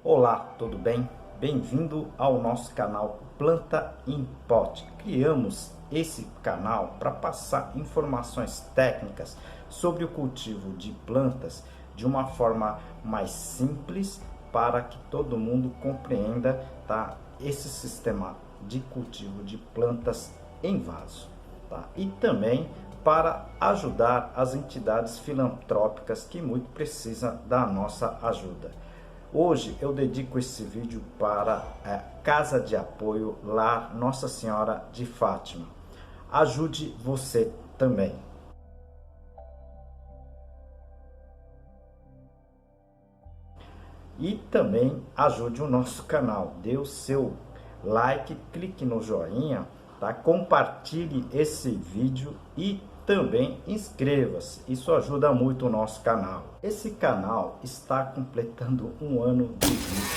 Olá, tudo bem? Bem-vindo ao nosso canal Planta em Pote. Criamos esse canal para passar informações técnicas sobre o cultivo de plantas de uma forma mais simples para que todo mundo compreenda, tá? Esse sistema de cultivo de plantas em vaso, tá? E também para ajudar as entidades filantrópicas que muito precisam da nossa ajuda. Hoje eu dedico esse vídeo para a Casa de Apoio Lar Nossa Senhora de Fátima. Ajude você também. E também ajude o nosso canal. Dê o seu like, clique no joinha, tá? Compartilhe esse vídeo e também inscreva-se. Isso ajuda muito o nosso canal. Esse canal está completando um ano de vida,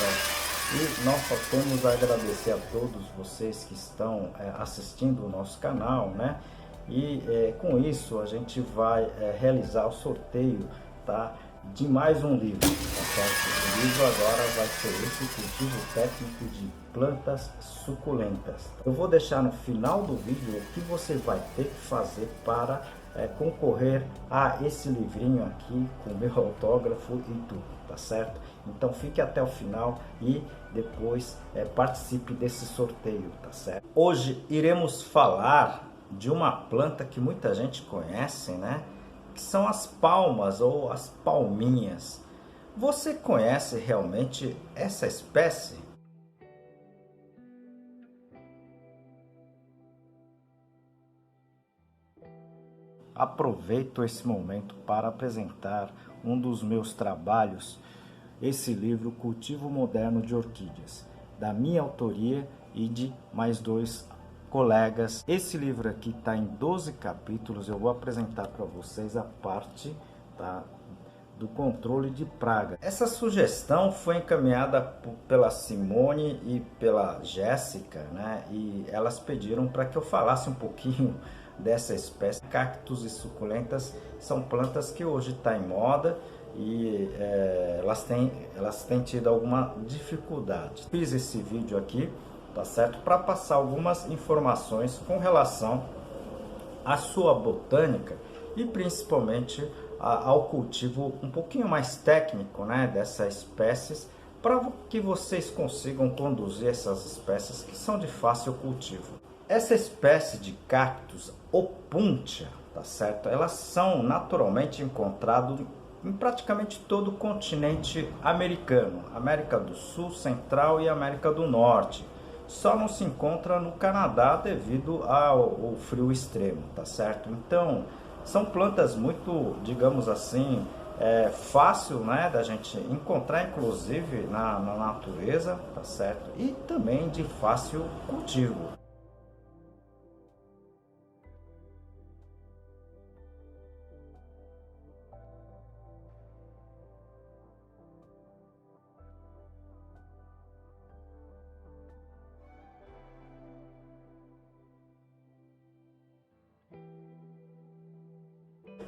tá? E nós só temos a agradecer a todos vocês que estão assistindo o nosso canal, né? E com isso a gente vai realizar o sorteio, tá? De mais um livro, tá certo? O livro agora vai ser esse, Cultivo Técnico de Plantas Suculentas. Eu vou deixar no final do vídeo o que você vai ter que fazer para concorrer a esse livrinho aqui com meu autógrafo e tudo, tá certo? Então fique até o final e depois participe desse sorteio, tá certo? Hoje iremos falar de uma planta que muita gente conhece, né? Que são as palmas ou as palminhas. Você conhece realmente essa espécie? Aproveito esse momento para apresentar um dos meus trabalhos, esse livro Cultivo Moderno de Orquídeas, da minha autoria e de mais dois colegas. Esse livro aqui está em 12 capítulos. Eu vou apresentar para vocês a parte, tá, do controle de praga. Essa sugestão foi encaminhada pela Simone e pela Jéssica, né? E elas pediram para que eu falasse um pouquinho dessa espécie. Cactos e suculentas são plantas que hoje está em moda e elas têm tido alguma dificuldade. Fiz esse vídeo aqui, tá certo? Para passar algumas informações com relação à sua botânica e principalmente ao cultivo um pouquinho mais técnico, né, dessas espécies, para que vocês consigam conduzir essas espécies que são de fácil cultivo. Essa espécie de cactus Opuntia, tá certo? Elas são naturalmente encontradas em praticamente todo o continente americano, América do Sul, Central e América do Norte. Só não se encontra no Canadá devido ao frio extremo, tá certo? Então, são plantas muito, digamos assim, fácil, né, da gente encontrar, inclusive, na natureza, tá certo? E também de fácil cultivo.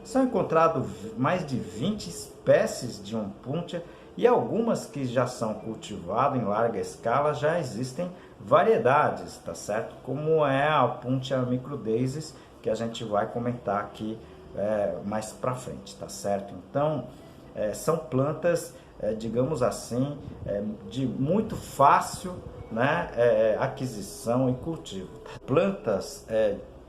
São encontrados mais de 20 espécies de Opuntia e algumas que já são cultivadas em larga escala já existem variedades, tá certo? Como é a Opuntia microdaisies, que a gente vai comentar aqui mais para frente, tá certo? Então, são plantas, digamos assim, de muito fácil, né, aquisição e cultivo. Plantas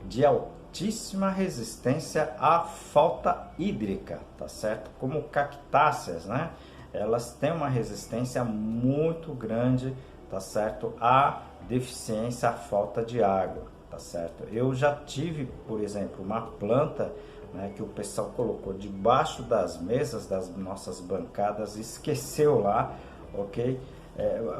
de altíssima resistência à falta hídrica, tá certo? Como cactáceas, né? Elas têm uma resistência muito grande, tá certo? À deficiência, à falta de água, tá certo? Eu já tive, por exemplo, uma planta, né, que o pessoal colocou debaixo das mesas das nossas bancadas e esqueceu lá, ok?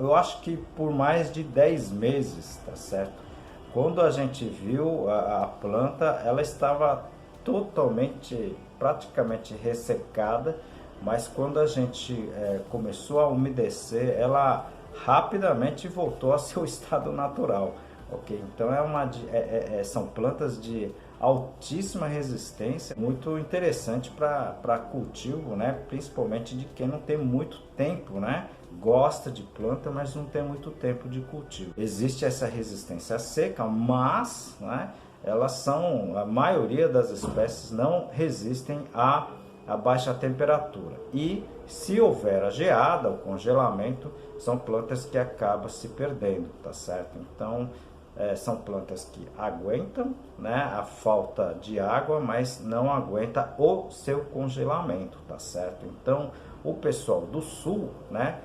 Eu acho que por mais de 10 meses, tá certo? Quando a gente viu a planta, ela estava totalmente, praticamente ressecada, mas quando a gente começou a umedecer, ela rapidamente voltou ao seu estado natural, ok? Então são plantas de altíssima resistência, muito interessante para cultivo, né? Principalmente de quem não tem muito tempo, né, gosta de planta, mas não tem muito tempo de cultivo. Existe essa resistência à seca, mas, né, elas são, a maioria das espécies não resistem a baixa temperatura. E se houver a geada, o congelamento, são plantas que acabam se perdendo, tá certo? Então, são plantas que aguentam, né, a falta de água, mas não aguenta o seu congelamento, tá certo? Então, o pessoal do sul, né,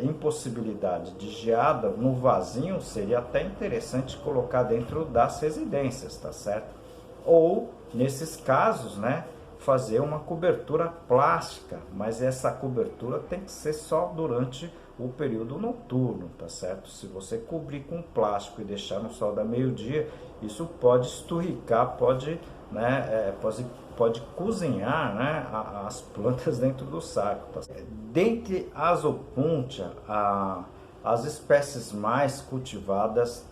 impossibilidade de geada no vasinho, seria até interessante colocar dentro das residências, tá certo? Ou, nesses casos, né, fazer uma cobertura plástica, mas essa cobertura tem que ser só durante o período noturno, tá certo? Se você cobrir com plástico e deixar no sol da meio-dia, isso pode esturricar, pode, né, pode cozinhar, né, as plantas dentro do saco. Tá? Dentre as opuntia, as espécies mais cultivadas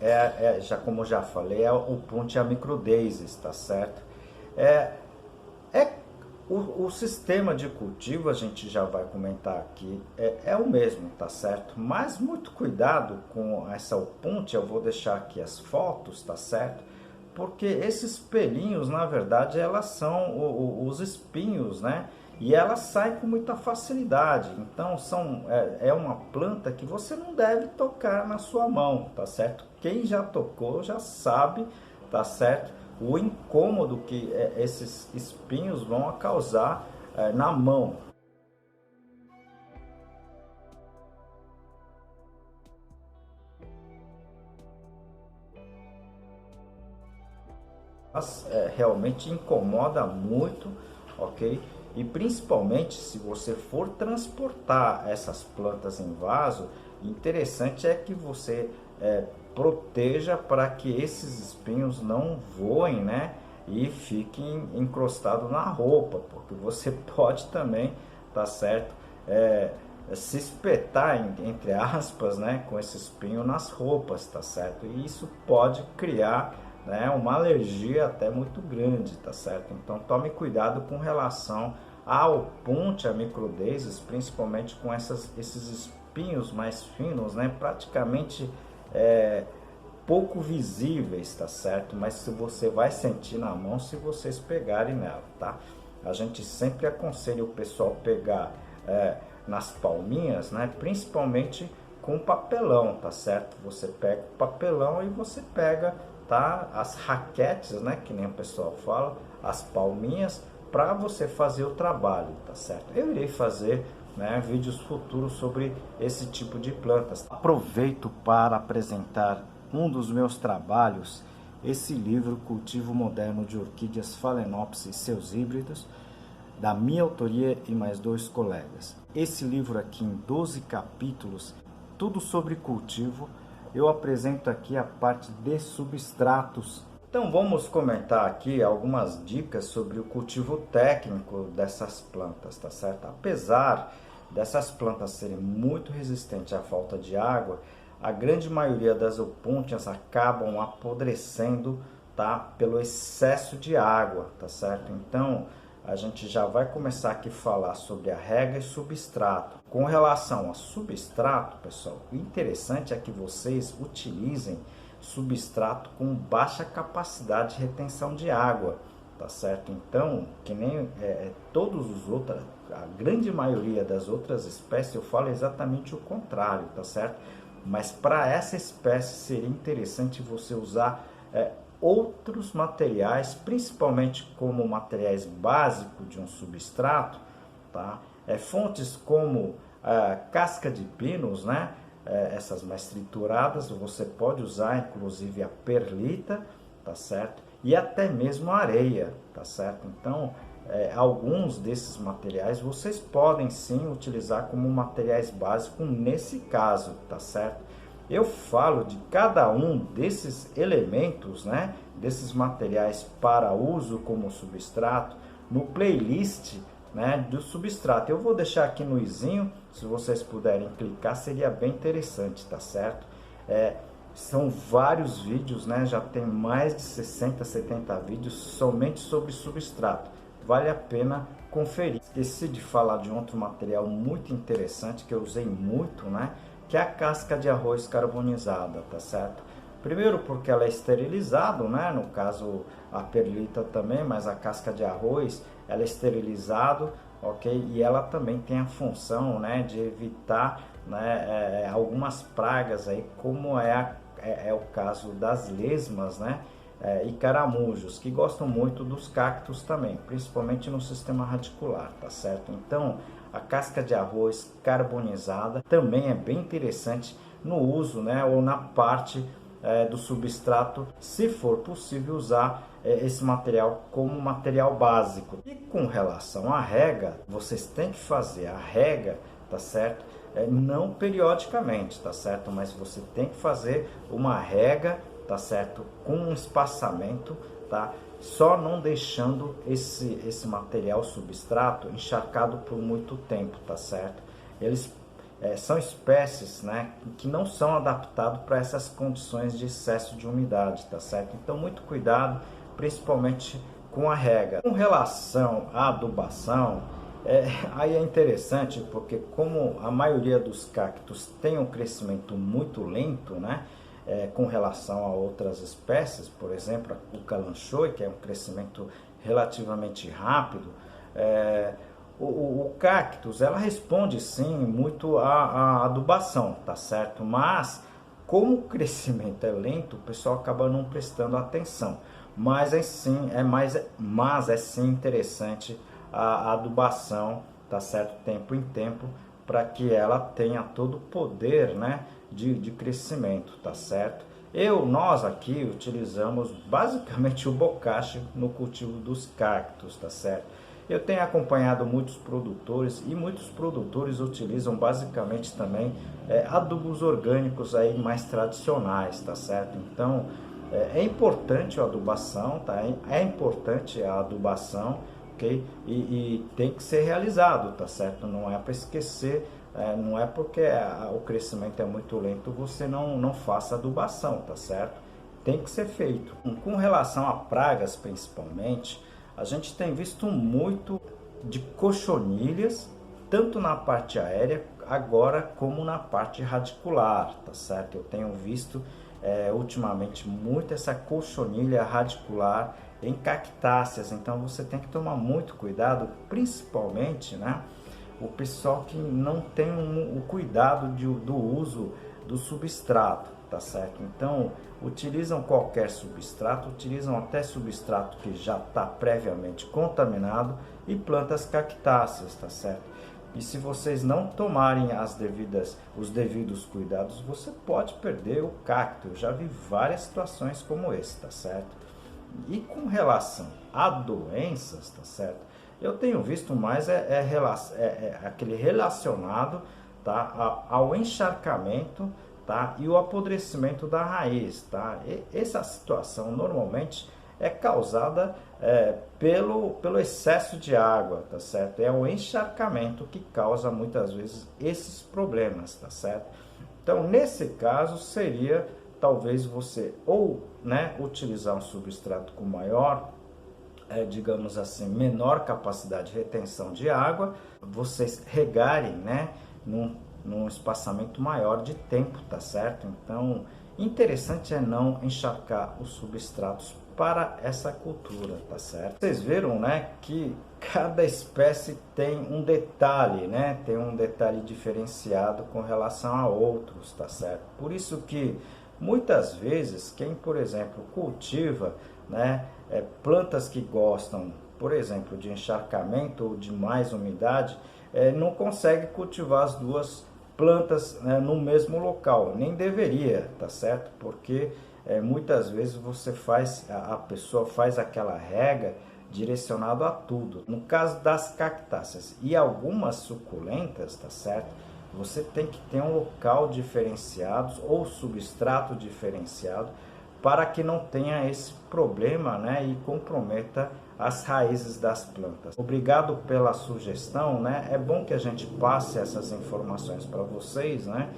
já como já falei, é a Opuntia microdaisies, tá certo? O sistema de cultivo, a gente já vai comentar aqui, é o mesmo, tá certo? Mas muito cuidado com essa Opuntia, eu vou deixar aqui as fotos, tá certo? Porque esses pelinhos, na verdade, elas são os espinhos, né? E elas saem com muita facilidade. Então, é uma planta que você não deve tocar na sua mão, tá certo? Quem já tocou já sabe, tá certo? O incômodo que esses espinhos vão causar na mão. Mas realmente incomoda muito, ok? E principalmente se você for transportar essas plantas em vaso, interessante é que você proteja para que esses espinhos não voem, né? E fiquem encostados na roupa, porque você pode também, tá certo? Se espetar, entre aspas, né? Com esse espinho nas roupas, tá certo? E isso pode criar, né, uma alergia até muito grande, tá certo? Então tome cuidado com relação ao Opuntia microdaisies, principalmente com esses espinhos mais finos, né, praticamente pouco visíveis, tá certo? Mas se você vai sentir na mão se vocês pegarem nela, tá? A gente sempre aconselha o pessoal pegar nas palminhas, né, principalmente com papelão, tá certo? Você pega o papelão e você pega, tá, as raquetes, né, que nem o pessoal fala, as palminhas, para você fazer o trabalho, tá certo? Eu irei fazer, né, vídeos futuros sobre esse tipo de plantas. Aproveito para apresentar um dos meus trabalhos, esse livro Cultivo Moderno de Orquídeas Phalaenopsis e seus híbridos, da minha autoria e mais 2 colegas. Esse livro aqui em 12 capítulos, tudo sobre cultivo. Eu apresento aqui a parte de substratos. Então vamos comentar aqui algumas dicas sobre o cultivo técnico dessas plantas, tá certo? Apesar dessas plantas serem muito resistentes à falta de água, a grande maioria das opuntias acabam apodrecendo, tá, pelo excesso de água, tá certo? Então a gente já vai começar aqui a falar sobre a rega e substrato. Com relação a substrato, pessoal, o interessante é que vocês utilizem substrato com baixa capacidade de retenção de água, tá certo? Então, que nem todos os outros, a grande maioria das outras espécies, eu falo exatamente o contrário, tá certo? Mas para essa espécie seria interessante você usar outros materiais, principalmente como materiais básicos de um substrato, tá? Fontes como casca de pinos, né? Essas mais trituradas, você pode usar inclusive a perlita, tá certo? E até mesmo a areia, tá certo? Então, alguns desses materiais vocês podem sim utilizar como materiais básicos nesse caso, tá certo? Eu falo de cada um desses elementos, né, desses materiais para uso como substrato, no playlist, né, do substrato. Eu vou deixar aqui no izinho, se vocês puderem clicar, seria bem interessante, tá certo? São vários vídeos, né, já tem mais de 60, 70 vídeos somente sobre substrato. vale a pena conferir. Esqueci de falar de outro material muito interessante que eu usei muito, né? Que é a casca de arroz carbonizada, tá certo? Primeiro porque ela é esterilizada, né? No caso a perlita também, mas a casca de arroz ela é esterilizada, ok? E ela também tem a função, né, de evitar, né, algumas pragas aí, como é o caso das lesmas, né? E caramujos, que gostam muito dos cactos também, principalmente no sistema radicular, tá certo? Então, a casca de arroz carbonizada também é bem interessante no uso, né, ou na parte do substrato, se for possível usar esse material como material básico. E com relação à rega, vocês têm que fazer a rega, tá certo? Não periodicamente, tá certo? Mas você tem que fazer uma rega, tá certo? Com um espaçamento, tá? Só não deixando esse material substrato encharcado por muito tempo, tá certo? Eles são espécies, né, que não são adaptadas para essas condições de excesso de umidade, tá certo? Então, muito cuidado, principalmente com a rega. Com relação à adubação, aí é interessante porque como a maioria dos cactos tem um crescimento muito lento, né, com relação a outras espécies, por exemplo, o calanchoe, que é um crescimento relativamente rápido, o cactus, ela responde sim muito à adubação, tá certo? Mas como o crescimento é lento, o pessoal acaba não prestando atenção. Mas é sim interessante a adubação, tá certo? Tempo em tempo, para que ela tenha todo o poder, né, de crescimento, tá certo? Nós aqui utilizamos basicamente o bocache no cultivo dos cactos, tá certo? Eu tenho acompanhado muitos produtores e muitos produtores utilizam basicamente também adubos orgânicos aí mais tradicionais, tá certo? Então é importante a adubação, tá? É importante a adubação, ok? E tem que ser realizado, tá certo? Não é para esquecer, não é porque o crescimento é muito lento você não faça adubação, tá certo? Tem que ser feito. Com relação a pragas principalmente, a gente tem visto muito de cochonilhas, tanto na parte aérea, agora como na parte radicular, tá certo? Eu tenho visto ultimamente muito essa cochonilha radicular em cactáceas, então você tem que tomar muito cuidado, principalmente, né, o pessoal que não tem o cuidado do uso do substrato, tá certo? Então, utilizam qualquer substrato, utilizam até substrato que já está previamente contaminado e plantas cactáceas, tá certo? E se vocês não tomarem os devidos cuidados, você pode perder o cacto. Eu já vi várias situações como esse, tá certo? E com relação a doenças, tá certo? Eu tenho visto mais aquele relacionado, tá, ao encharcamento, tá, e o apodrecimento da raiz, tá? Essa situação normalmente é causada pelo excesso de água, tá certo? É o encharcamento que causa muitas vezes esses problemas, tá certo? Então, nesse caso, seria talvez você ou, né, utilizar um substrato com maior, digamos assim, menor capacidade de retenção de água, vocês regarem, né, num espaçamento maior de tempo, tá certo? Então, interessante é não encharcar os substratos para essa cultura, tá certo? Vocês viram, né, que cada espécie tem um detalhe, né? Tem um detalhe diferenciado com relação a outros, tá certo? Por isso que muitas vezes quem, por exemplo, cultiva, né, plantas que gostam, por exemplo, de encharcamento ou de mais umidade, não consegue cultivar as duas plantas, né, no mesmo local, nem deveria, tá certo? Porque muitas vezes a pessoa faz aquela rega direcionado a tudo. No caso das cactáceas e algumas suculentas, tá certo? Você tem que ter um local diferenciado ou substrato diferenciado para que não tenha esse problema, né, e comprometa as raízes das plantas. Obrigado pela sugestão, né? É bom que a gente passe essas informações para vocês, né?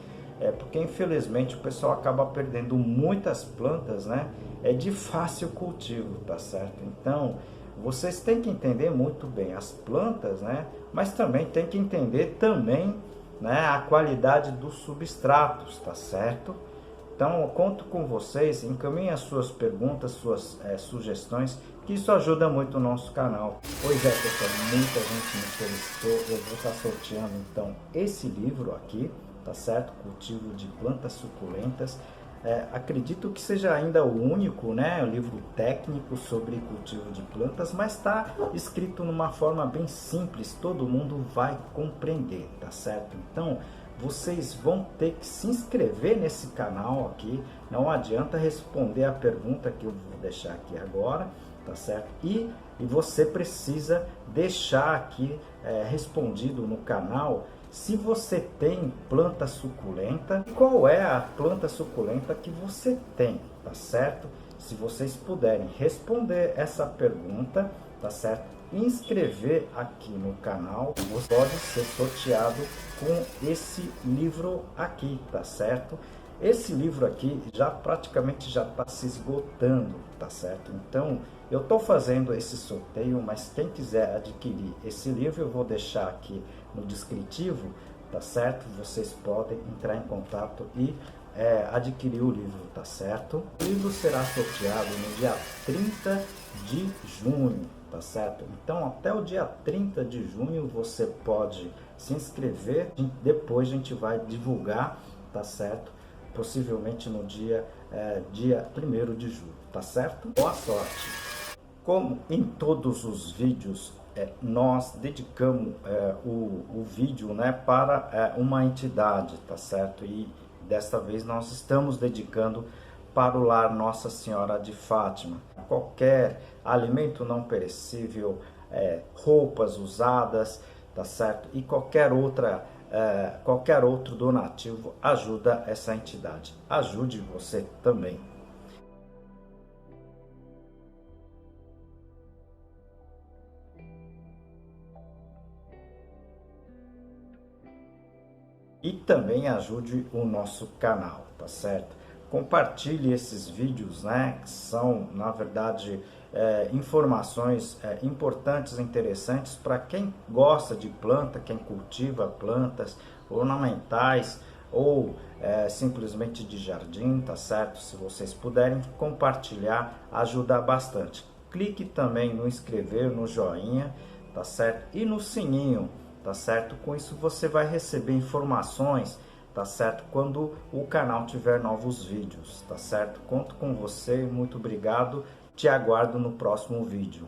Porque infelizmente o pessoal acaba perdendo muitas plantas, né? É de fácil cultivo, tá certo? Então, vocês têm que entender muito bem as plantas, né? Mas também tem que entender também, né, a qualidade dos substratos, tá certo? Então, eu conto com vocês, encaminhem as suas perguntas, suas sugestões, que isso ajuda muito o nosso canal. Pois é, pessoal, muita gente me solicitou, eu vou estar sorteando então esse livro aqui, tá certo? Cultivo de plantas suculentas. Acredito que seja ainda o único, né, livro técnico sobre cultivo de plantas, mas está escrito numa forma bem simples, todo mundo vai compreender, tá certo? Então, vocês vão ter que se inscrever nesse canal aqui, não adianta responder a pergunta que eu vou deixar aqui agora, tá certo? E você precisa deixar aqui respondido no canal se você tem planta suculenta, qual é a planta suculenta que você tem, tá certo? Se vocês puderem responder essa pergunta, tá certo? Inscrever aqui no canal, você pode ser sorteado com esse livro aqui, tá certo? Esse livro aqui já praticamente já está se esgotando, tá certo? Então eu estou fazendo esse sorteio, mas quem quiser adquirir esse livro eu vou deixar aqui no descritivo, tá certo? Vocês podem entrar em contato e adquirir o livro, tá certo? O livro será sorteado no dia 30 de junho, tá certo? Então até o dia 30 de junho você pode se inscrever, depois a gente vai divulgar, tá certo? Possivelmente no dia 1º de julho, tá certo? Boa sorte! Como em todos os vídeos, nós dedicamos o vídeo, né, para uma entidade, tá certo? E desta vez nós estamos dedicando para o lar Nossa Senhora de Fátima. Qualquer alimento não perecível, roupas usadas, tá certo? E qualquer outro donativo ajuda essa entidade. Ajude você também. E também ajude o nosso canal, tá certo? Compartilhe esses vídeos, né? Que são, na verdade, informações importantes e interessantes para quem gosta de planta, quem cultiva plantas ornamentais ou simplesmente de jardim, tá certo? Se vocês puderem compartilhar, ajuda bastante. Clique também no inscrever, no joinha, tá certo? E no sininho, tá certo? Com isso você vai receber informações, tá certo? Quando o canal tiver novos vídeos, tá certo? Conto com você, muito obrigado, te aguardo no próximo vídeo.